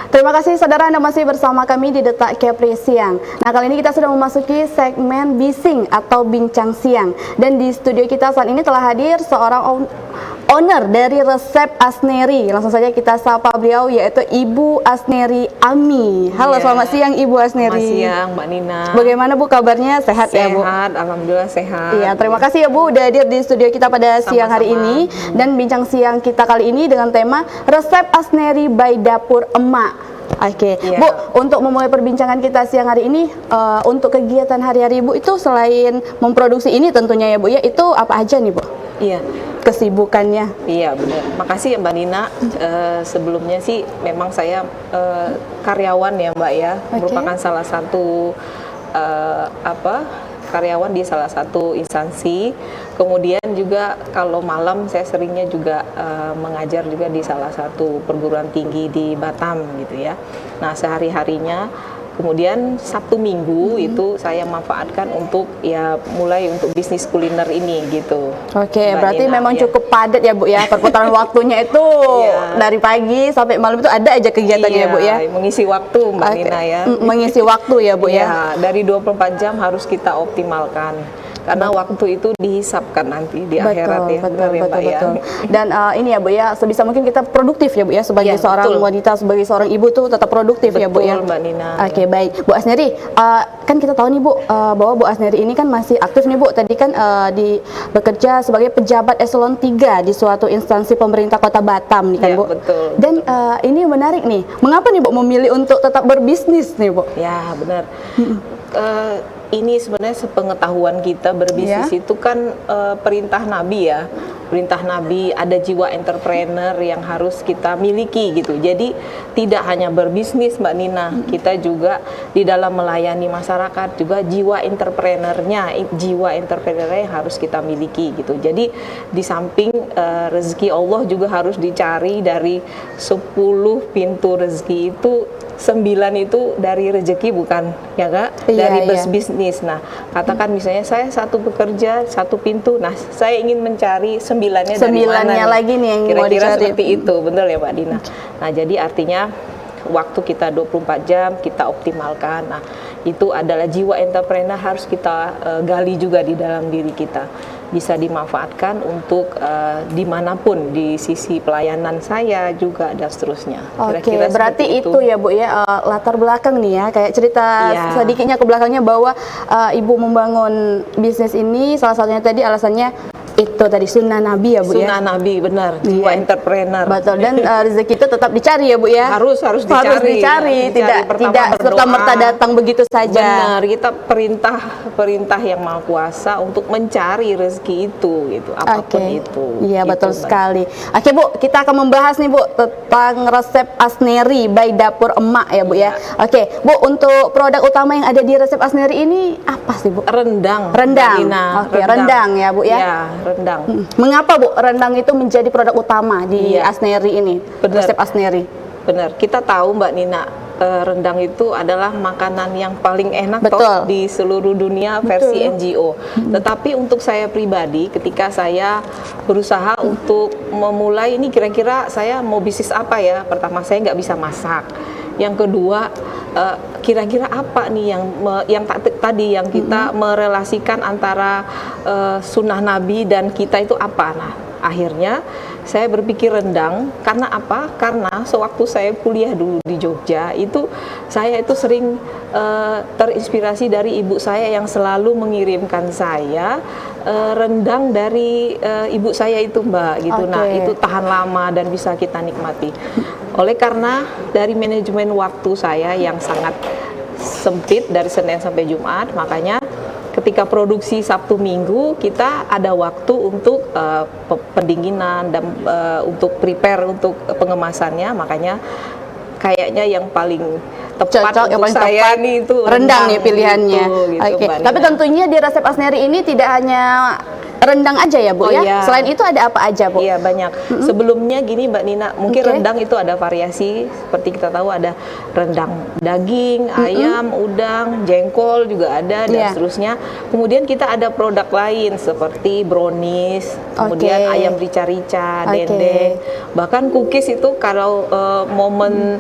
Terima kasih saudara, Anda masih bersama kami di Detak Kepri Siang. Nah, kali ini kita sudah memasuki segmen Bising atau Bincang Siang. Dan di studio kita saat ini telah hadir seorang owner dari Resep Asneri. Langsung saja kita sapa beliau, yaitu Ibu Asneri Ami. Halo, selamat siang Ibu Asneri. Selamat siang Mbak Nina. Bagaimana Bu kabarnya? Sehat ya Bu? Sehat, alhamdulillah sehat. Iya, terima kasih ya Bu udah hadir di studio kita pada siang hari ini. Dan bincang siang kita kali ini dengan tema Resep Asneri by Dapur Emak. Oke, Ya. Bu, untuk memulai perbincangan kita siang hari ini, untuk kegiatan hari-hari Ibu itu selain memproduksi ini tentunya ya Bu ya, itu apa aja nih Bu? Iya. Kesibukannya. Iya benar. Makasih ya Mbak Nina. Sebelumnya sih memang saya karyawan ya Mbak ya, merupakan salah satu karyawan di salah satu instansi. Kemudian juga kalau malam saya seringnya juga mengajar juga di salah satu perguruan tinggi di Batam gitu ya. Nah sehari-harinya, kemudian Sabtu Minggu itu saya manfaatkan untuk ya mulai untuk bisnis kuliner ini gitu. Oke, Mbak berarti Nina, memang ya. cukup padat ya Bu ya, perputaran waktunya itu dari pagi sampai malam itu ada aja kegiatannya ya Bu ya. Mengisi waktu Mbak Nina ya. Mengisi waktu ya Bu ya. Ya, dari 24 jam harus kita optimalkan. Karena waktu itu dihisapkan nanti di akhirat ya. Benar ya Mbak ya. Dan ini ya Bu ya, sebisa mungkin kita produktif ya Bu ya, sebagai Ya, seorang betul. wanita, sebagai seorang ibu tuh tetap produktif ya Bu ya. Betul Mbak Nina. Oke, baik. Bu Asneri, kan kita tahu nih Bu, bahwa Bu Asneri ini kan masih aktif nih Bu. Tadi kan bekerja sebagai pejabat eselon 3 di suatu instansi pemerintah Kota Batam nih kan Ya, Bu. betul. Dan ini menarik nih. Mengapa nih Bu memilih untuk tetap berbisnis nih Bu? Ya benar. Ini sebenarnya sepengetahuan kita berbisnis itu kan perintah Nabi ya. Perintah Nabi, ada jiwa entrepreneur yang harus kita miliki gitu. Jadi tidak hanya berbisnis Mbak Nina, kita juga di dalam melayani masyarakat juga jiwa entrepreneurnya yang harus kita miliki gitu. Jadi di samping rezeki Allah juga harus dicari. Dari 10 pintu rezeki itu 9 itu dari rezeki, bukan ya Kak? Dari bisnis. Nah, katakan misalnya saya satu bekerja, satu pintu. Nah, saya ingin mencari sembilannya dari mana lagi nih yang mau kira-kira dicari. seperti itu, benar ya Mbak Dina? Nah, jadi artinya waktu kita 24 jam kita optimalkan. Nah, itu adalah jiwa entrepreneur harus kita gali juga di dalam diri kita. Bisa dimanfaatkan untuk dimanapun, di sisi pelayanan saya juga dan seterusnya. Oke, berarti itu ya Bu ya, latar belakang nih ya, kayak cerita sedikitnya ke belakangnya bahwa Ibu membangun bisnis ini salah satunya tadi alasannya itu tadi sunnah Nabi ya Bu ya. Sunnah Nabi, benar, jiwa entrepreneur. Betul, dan rezeki itu tetap dicari ya Bu ya. Harus dicari. Tidak serta-merta datang begitu saja. Benar, kita perintah yang Maha Kuasa untuk mencari rezeki itu gitu, apapun itu. Iya, gitu, betul Mbak. sekali. Oke Bu, kita akan membahas nih Bu tentang resep Asneri by Dapur Emak ya Bu ya. Oke Bu, untuk produk utama yang ada di resep Asneri ini apa sih Bu? Rendang. Oke, rendang ya Bu ya. Ya, rendang. Mengapa Bu rendang itu menjadi produk utama di Asneri ini? Benar. Resep Asneri. Benar, kita tahu Mbak Nina, rendang itu adalah makanan yang paling enak di seluruh dunia versi NGO. Tetapi untuk saya pribadi, ketika saya berusaha untuk memulai ini, kira-kira saya mau bisnis apa ya? Pertama, saya nggak bisa masak. Yang kedua, kira-kira apa nih yang tadi yang kita merelasikan antara sunnah Nabi dan kita itu apa? Nah, akhirnya saya berpikir rendang. Karena apa? Karena sewaktu saya kuliah dulu di Jogja, itu saya itu sering terinspirasi dari ibu saya yang selalu mengirimkan saya rendang dari ibu saya itu Mbak gitu. Nah, itu tahan lama dan bisa kita nikmati. Oleh karena dari manajemen waktu saya yang sangat sempit dari Senin sampai Jumat, makanya ketika produksi Sabtu Minggu kita ada waktu untuk pendinginan dan untuk prepare untuk pengemasannya. Makanya kayaknya yang paling tepat untuk saya nih itu rendang nih pilihannya. Gitu, tapi tentunya di resep Asneri ini tidak hanya rendang aja ya Bu ya? Selain itu ada apa aja Bu? Iya banyak. Sebelumnya gini Mbak Nina, mungkin rendang itu ada variasi. Seperti kita tahu ada rendang daging, ayam, udang, jengkol juga ada dan seterusnya. Kemudian kita ada produk lain seperti brownies, kemudian ayam rica-rica, dendeng, bahkan cookies itu kalau momen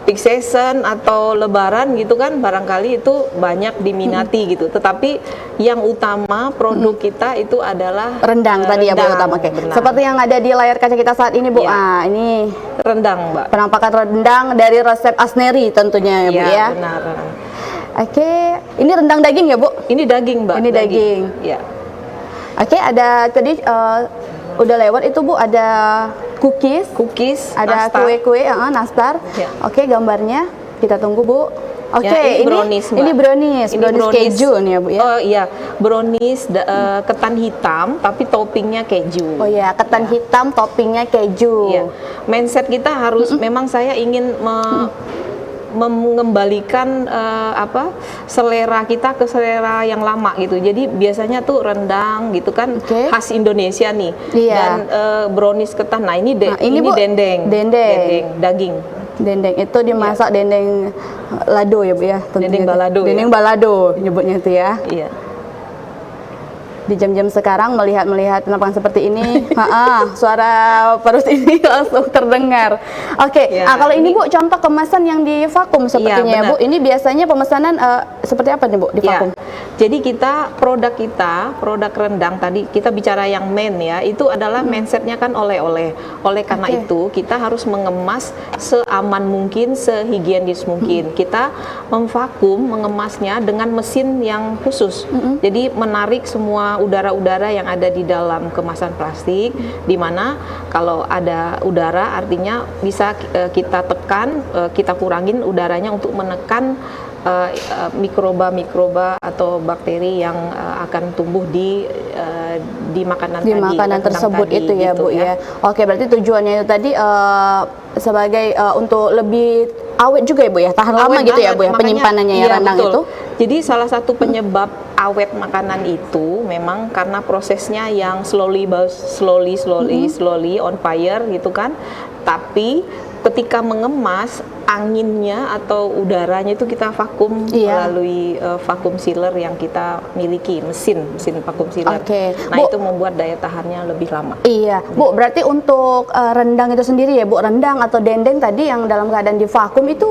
peak season atau lebaran gitu kan barangkali itu banyak diminati gitu. Tetapi yang utama produk kita itu adalah rendang tadi ya Bu rendang, utama. Oke. benar. Seperti yang ada di layar kaca kita saat ini Bu. Iya. Ah, ini Rendang, Mbak. penampakan rendang dari resep Asneri tentunya ya Bu Iya, ya. benar. Oke, ini rendang daging ya Bu? Ini daging, Mbak. Ini daging. Ya. Oke, ada tadi udah lewat itu Bu, ada cookies, ada nastar. kue-kue, nastar. Ya. Oke, gambarnya kita tunggu Bu. Oke, Ya, ini brownies, Mbak. ini brownies keju nih ya Bu ya. Oh iya, brownies ketan hitam tapi toppingnya keju. Oh ya, ketan hitam toppingnya keju. Iya. Mindset kita harus memang saya ingin mengembalikan selera kita ke selera yang lama gitu. Jadi biasanya tuh rendang gitu kan khas Indonesia nih. Iya. Dan brownies ketan. Nah, ini Bu, dendeng daging. Dendeng itu dimasak dendeng lado ya Bu ya. Dendeng balado. Dendeng balado nyebutnya itu ya. Iya. Di jam-jam sekarang melihat penampakan seperti ini, suara perut ini langsung terdengar. Oke, Ya, kalau ini Bu contoh kemasan yang di vakum sepertinya ya Bu. Ini biasanya pemesanan seperti apa nih Bu di vakum? Ya, jadi produk rendang tadi kita bicara yang main ya, itu adalah mindsetnya kan oleh-oleh. Oleh karena itu kita harus mengemas seaman mungkin, sehigienis mungkin. Kita mengemasnya dengan mesin yang khusus. Jadi menarik semua udara-udara yang ada di dalam kemasan plastik, di mana kalau ada udara artinya bisa kita tekan, kita kurangin udaranya untuk menekan mikroba atau bakteri yang akan tumbuh di makanan tersebut tadi, itu ya gitu, Bu ya. Oke, berarti tujuannya itu tadi sebagai untuk lebih awet juga ya Bu ya, tahan lama gitu ya Bu ya, penyimpanannya ya rendang betul. itu. Jadi salah satu penyebab awet makanan itu memang karena prosesnya yang slowly on fire gitu kan. Tapi ketika mengemas, anginnya atau udaranya itu kita vakum melalui vakum sealer yang kita miliki, mesin vakum sealer. Nah, Bu, itu membuat daya tahannya lebih lama. Iya, Bu, berarti untuk rendang itu sendiri ya Bu, rendang atau dendeng tadi yang dalam keadaan di vakum itu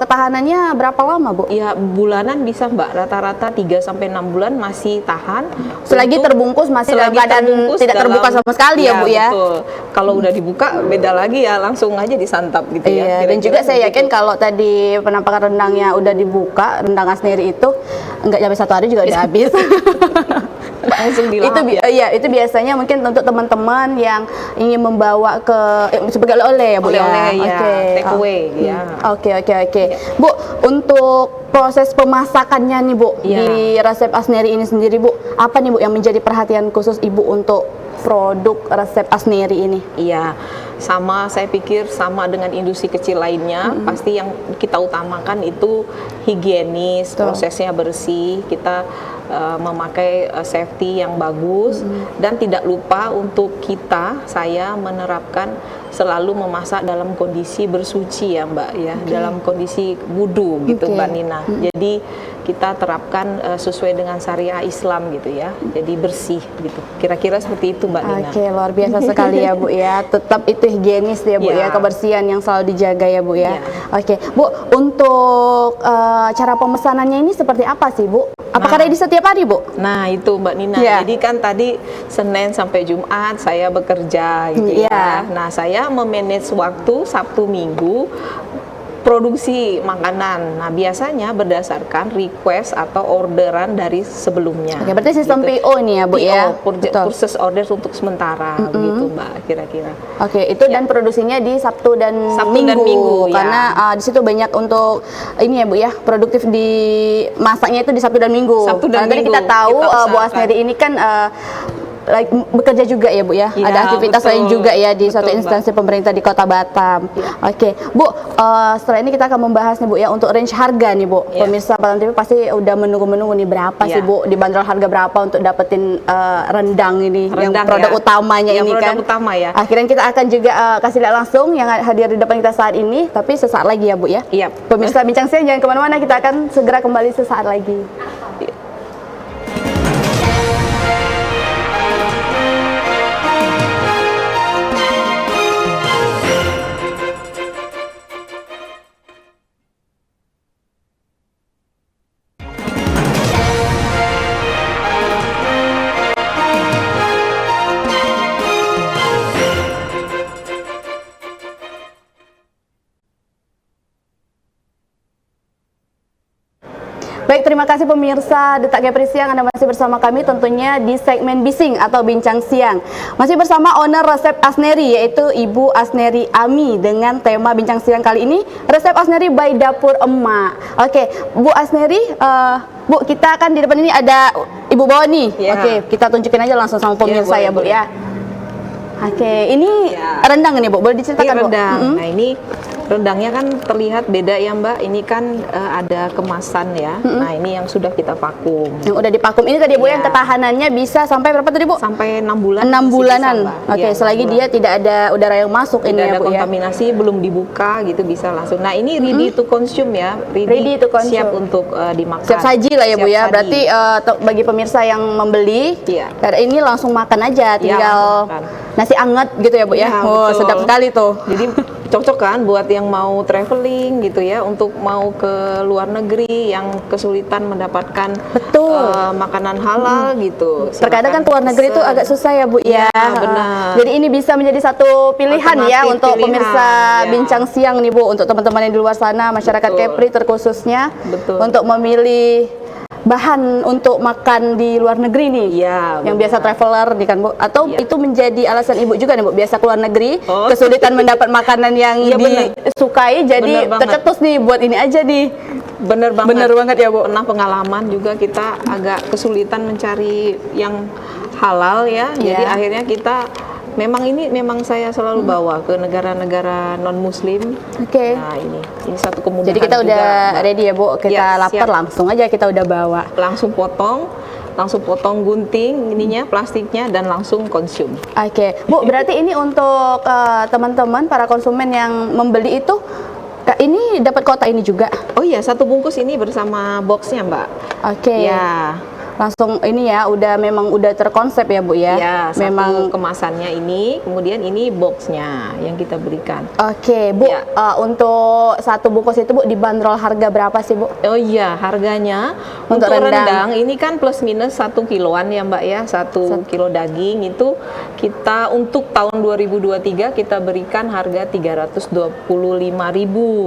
ketahanannya berapa lama Bu? Ya, bulanan bisa Mbak, rata-rata 3 sampai 6 bulan masih tahan. Selagi terbungkus masih dalam keadaan tidak terbuka sama sekali ya Bu ya. Betul. Kalau udah dibuka beda lagi ya, langsung aja disantap gitu ya. Dan juga saya yakin kalau tadi penampakan rendangnya udah dibuka, rendang Asneri itu enggak sampai 1 hari juga udah habis. Langsung dilahap. Itu biasanya mungkin untuk teman-teman yang ingin membawa ke sebagai oleh-oleh ya Bu ya. Take away ya. Oke. Bu, untuk proses pemasakannya nih Bu di resep Asneri ini sendiri Bu, apa nih Bu yang menjadi perhatian khusus Ibu untuk produk resep Asneri ini? Iya, saya pikir sama dengan industri kecil lainnya, pasti yang kita utamakan itu higienis, prosesnya bersih, kita memakai safety yang bagus, dan tidak lupa untuk saya menerapkan selalu memasak dalam kondisi bersuci ya Mbak ya, dalam kondisi wudu gitu Mbak Nina. Jadi kita terapkan sesuai dengan syariah Islam gitu ya, jadi bersih gitu. Kira-kira seperti itu Mbak Nina. Oke, luar biasa sekali ya Bu ya. Tetap itu higienis ya Bu ya, kebersihan yang selalu dijaga ya Bu ya. Oke, Bu, untuk cara pemesanannya ini seperti apa sih Bu? Apakah ready setiap hari Bu? Nah itu Mbak Nina, jadi kan tadi Senin sampai Jumat saya bekerja gitu ya. Nah saya memanage waktu Sabtu Minggu produksi makanan. Nah, biasanya berdasarkan request atau orderan dari sebelumnya. Oke, berarti sistem gitu. PO ini ya, Bu ya? Purchase order untuk sementara, begitu Mbak, kira-kira. Oke, itu dan produksinya di Sabtu dan Minggu karena di situ banyak untuk ini ya, Bu ya, produktif di masaknya itu di Sabtu dan Minggu. Karena tadi kita tahu Bu Asneri ini kan bekerja juga ya Bu ya, ada aktivitas lain juga ya di suatu instansi pemerintah di Kota Batam. Oke, Bu, setelah ini kita akan membahas nih Bu ya untuk range harga nih Bu. Pemirsa Batam TV pasti udah menunggu nih berapa sih Bu, dibanderol harga berapa untuk dapetin rendang ini, yang produk utamanya ini kan. Utama ya. Akhirnya kita akan juga kasih lihat langsung yang hadir di depan kita saat ini, tapi sesaat lagi ya Bu ya. Iya. Pemirsa Bincang Siang jangan kemana-mana, kita akan segera kembali sesaat lagi. Baik, terima kasih pemirsa Detak Kepri Siang, Anda masih bersama kami tentunya di segmen Bising atau Bincang Siang. Masih bersama owner Resep Asneri, yaitu Ibu Asneri Ami, dengan tema Bincang Siang kali ini Resep Asneri by Dapur Emak. Oke, Bu Asneri, Bu, kita kan di depan ini ada Ibu bawa nih. Oke, kita tunjukin aja langsung sama pemirsa ya, Bu ya. Oke, ini rendang nih, Bu. Boleh diceritakan, Bu? Rendang. Nah, ini rendangnya kan terlihat beda ya, Mbak. Ini kan ada kemasan ya. Nah, ini yang sudah kita vakum. Yang udah divakum ini tadi, Bu, yang ketahanannya bisa sampai berapa tadi, Bu? Sampai 6 bulan. 6 bulanan. Bisa, Oke, selagi dia tidak ada udara yang masuk ini ya, ada Bu ya. kontaminasi, belum dibuka gitu, bisa langsung. Nah, ini ready to consume ya. Ready to consume. Siap untuk dimakan. Siap saji lah ya, Bu ya. Siap Berarti bagi pemirsa yang membeli, ini langsung makan aja, tinggal nasi anget gitu ya, Bu ya. Oh, betul. sedap sekali tuh. Jadi cocok kan buat yang mau traveling gitu ya, untuk mau ke luar negeri yang kesulitan mendapatkan makanan halal gitu. Terkadang kan ke luar negeri itu agak susah ya, Bu ya. Benar. Jadi ini bisa menjadi satu pilihan ya untuk pemirsa Bincang Siang nih, Bu, untuk teman-teman yang di luar sana, masyarakat Kepri terkhususnya, untuk memilih bahan untuk makan di luar negeri nih, yang biasa traveler nih kan, Bu, atau itu menjadi alasan Ibu juga nih, Bu, biasa keluar negeri, kesulitan mendapat makanan yang disukai, jadi tercetus nih buat ini aja nih. Bener banget. Bener banget ya, Bu. Pernah pengalaman juga kita agak kesulitan mencari yang halal ya, jadi akhirnya kita memang saya selalu bawa ke negara-negara non muslim. Nah, ini satu kemudahan. Jadi kita udah ready ya, Bu, kita lapar siap. langsung aja kita udah bawa. Langsung potong gunting ininya, plastiknya, dan langsung konsum. Oke, Bu, berarti ini untuk teman-teman para konsumen yang membeli itu ini dapat kotak ini juga. Oh iya, satu bungkus ini bersama boxnya, Mbak. Oke. Ya. Langsung ini ya, memang udah terkonsep ya, Bu ya. Ya, memang kemasannya ini, kemudian ini boxnya yang kita berikan. Oke, Bu, untuk satu bungkus itu, Bu, dibanderol harga berapa sih, Bu? Oh iya, harganya untuk rendang ini kan plus minus 1 kiloan ya, Mbak ya. 1 kilo daging itu kita untuk tahun 2023 kita berikan harga 325.000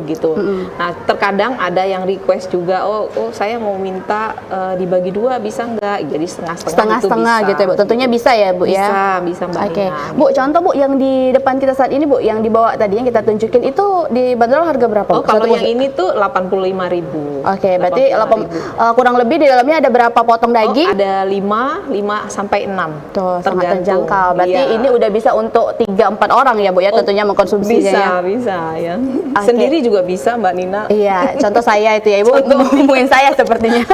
gitu. Nah, terkadang ada yang request juga, oh saya mau minta dibagi dua, bisa nggak? Jadi setengah-setengah gitu ya, Bu. Tentunya bisa ya, Bu ya. Bisa Mbak. Oke, Bu, contoh, Bu, yang di depan kita saat ini, Bu, yang dibawa tadi yang kita tunjukin itu dibanderol harga berapa, Bu? Oh, kalau yang ini tuh 85.000. Oke, berarti kurang lebih di dalamnya ada berapa potong daging? Ada 5 sampai 6. Tuh, sangat terjangkau. Berarti ini udah bisa untuk 3-4 orang ya, Bu ya, tentunya mengkonsumsinya. Bisa ya. Sendiri juga bisa, Mbak Nina. Iya, contoh saya itu ya, Ibu. Ngomongin saya sepertinya.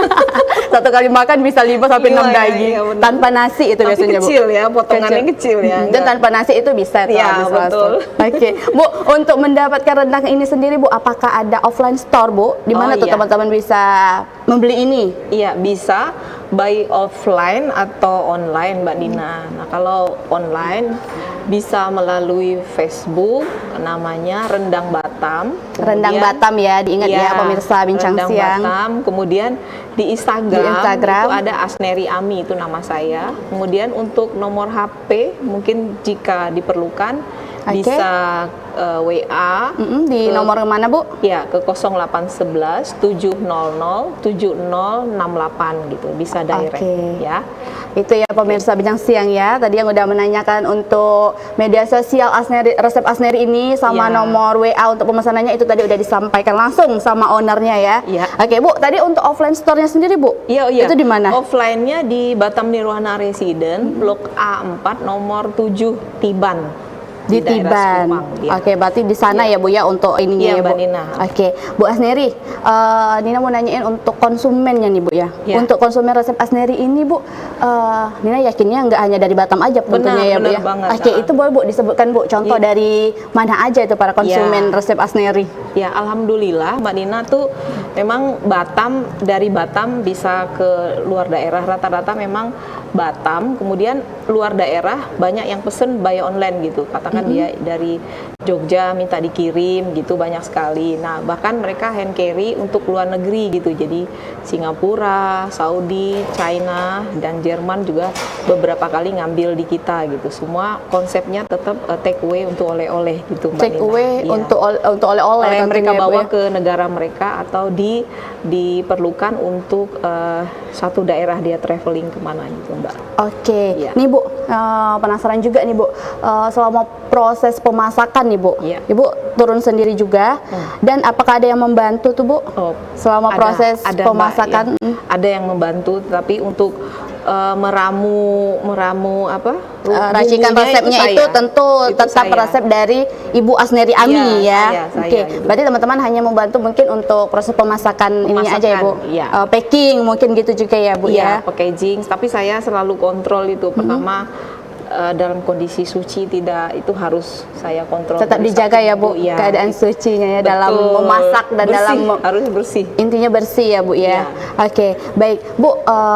Satu kali makan bisa 5 sampai 6 daging tanpa nasi itu biasanya, Bu. Kecil ya, potongannya kecil ya. Dan tanpa nasi itu bisa tuh. Iya, betul. Oke, Bu, untuk mendapatkan rendang ini sendiri, Bu, apakah ada offline store, Bu? Di mana tuh teman-teman bisa membeli ini? Iya, bisa by offline atau online, Mbak Nina. Nah, kalau online bisa melalui Facebook, namanya Rendang Batam. Rendang Batam ya, diingat ya pemirsa Bincang Rendang Siang. Batam. Kemudian di Instagram itu ada Asneri Ami, itu nama saya. Kemudian untuk nomor HP mungkin jika diperlukan bisa WA di nomor mana, Bu? Ya, ke 0811 700 7068 gitu, bisa direct ya. Itu ya pemirsa Bincang Siang ya. Tadi yang udah menanyakan untuk media sosial Asneri, Resep Asneri ini sama nomor WA untuk pemesanannya itu tadi udah disampaikan langsung sama ownernya ya. Oke, Bu, tadi untuk offline store-nya sendiri, Bu? Iya. Itu di mana? Offline-nya di Batam Nirwana Resident, Blok A4 nomor 7 Tiban. Di Tiban. Oke, berarti di sana ya, Bu ya, untuk ininya ya, Bu. Oke, Bu Asneri, Nina mau nanyain untuk konsumennya nih, Bu ya. Untuk konsumen Resep Asneri ini, Bu, Nina yakinnya nggak hanya dari Batam aja tentunya ya, Bu ya. Oke, itu boleh, Bu, disebutkan, Bu, contoh dari mana aja itu para konsumen Resep Asneri? Ya, alhamdulillah Mbak Nina tuh memang dari Batam bisa ke luar daerah, rata-rata memang Batam, kemudian luar daerah banyak yang pesen by online gitu, katakan bahkan dia dari Jogja minta dikirim gitu banyak sekali. Nah, bahkan mereka hand carry untuk luar negeri gitu. Jadi Singapura, Saudi, China, dan Jerman juga beberapa kali ngambil di kita gitu. Semua konsepnya tetap take away untuk oleh-oleh gitu, Mbak Take Nina. away Iya. untuk oleh-oleh Yang mereka tentunya, Bu, bawa ya. ke negara mereka atau diperlukan untuk satu daerah dia traveling kemana gitu, Mbak. Oke, Iya. nih Bu, penasaran juga nih Bu, selama proses pemasakan nih Bu, Iya. Ibu turun sendiri juga, dan apakah ada yang membantu tuh Bu, Oh, selama proses ada, Mbak, pemasakan? ya. Ada yang membantu, tapi untuk meramu apa? Racikan bumbunya resepnya itu saya. tentu Itu tetap saya. resep dari Ibu Asneri Ami ya. Iya, saya Oke, gitu. berarti teman-teman hanya membantu mungkin untuk proses pemasakan ininya aja ya Bu. Iya. Packing mungkin gitu juga ya Bu Iya, ya. packaging. Tapi saya selalu kontrol itu. Pertama, dalam kondisi suci tidak, itu harus saya kontrol. Tetap dari dijaga satu ya Bu, bumbu. Iya, keadaan gitu. sucinya ya dalam Betul. memasak dan Bersih, dalam harus bersih. intinya bersih ya Bu ya. Iya. Oke, baik Bu,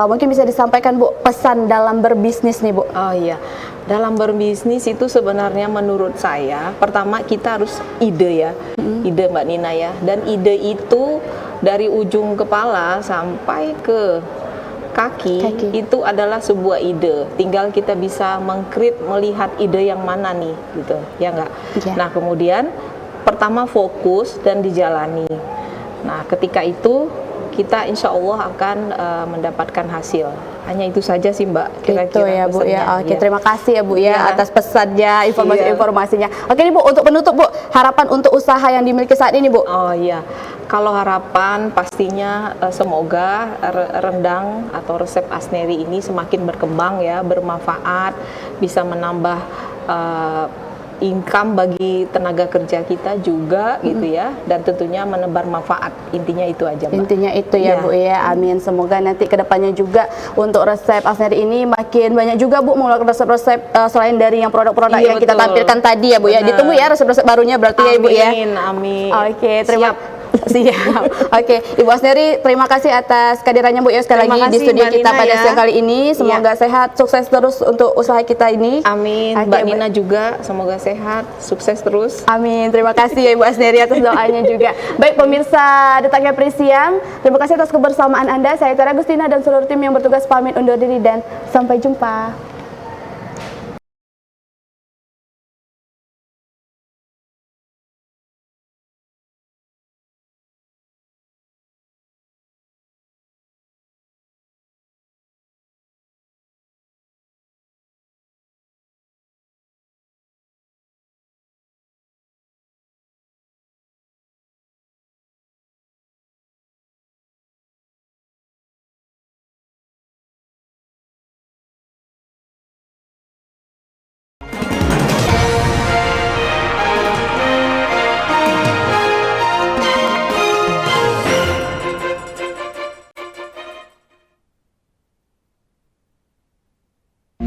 mungkin bisa disampaikan Bu pesan dalam berbisnis nih Bu. Oh iya, dalam berbisnis itu sebenarnya menurut saya pertama kita harus ide ya, ide Mbak Nina ya, dan ide itu dari ujung kepala sampai ke kaki itu adalah sebuah ide. Tinggal kita bisa melihat ide yang mana nih gitu, ya nggak? Iya. Nah kemudian pertama fokus dan dijalani. Nah ketika itu kita insya Allah akan mendapatkan hasil. Hanya itu saja sih Mbak, Gitu ya Bu pesannya. ya. Oke, Iya. terima kasih ya Bu ya Iya. atas pesannya, informasinya. Oke nih Bu, untuk penutup Bu, harapan untuk usaha yang dimiliki saat ini Bu. Oh iya, kalau harapan pastinya semoga rendang atau resep Asneri ini semakin berkembang ya, bermanfaat, bisa menambah income bagi tenaga kerja kita juga gitu ya, dan tentunya menebar manfaat. Intinya itu aja Mbak. Intinya itu ya Iya. Bu ya, amin. Semoga nanti kedepannya juga untuk resep Asneri ini makin banyak juga Bu mengeluarkan resep-resep selain dari yang produk-produk Iya, yang kita betul. tampilkan tadi ya Bu ya. Benar. Ditunggu ya resep-resep barunya berarti ya Ibu ya. Amin, amin. Oke, terima Siap. Siap. Oke, Ibu Asneri, terima kasih atas kehadirannya Bu ya sekali Terima lagi di kasih, studio Mbak kita Nina, pada ya. siang kali ini. Semoga sehat, sukses terus untuk usaha kita ini. Amin. Oke, Mbak Bu. Nina juga semoga sehat, sukses terus. Amin, terima kasih ya Ibu Asneri atas doanya juga. Baik pemirsa Detak Kepri Siang, terima kasih atas kebersamaan Anda. Saya Tara Agustina dan seluruh tim yang bertugas pamit undur diri dan sampai jumpa.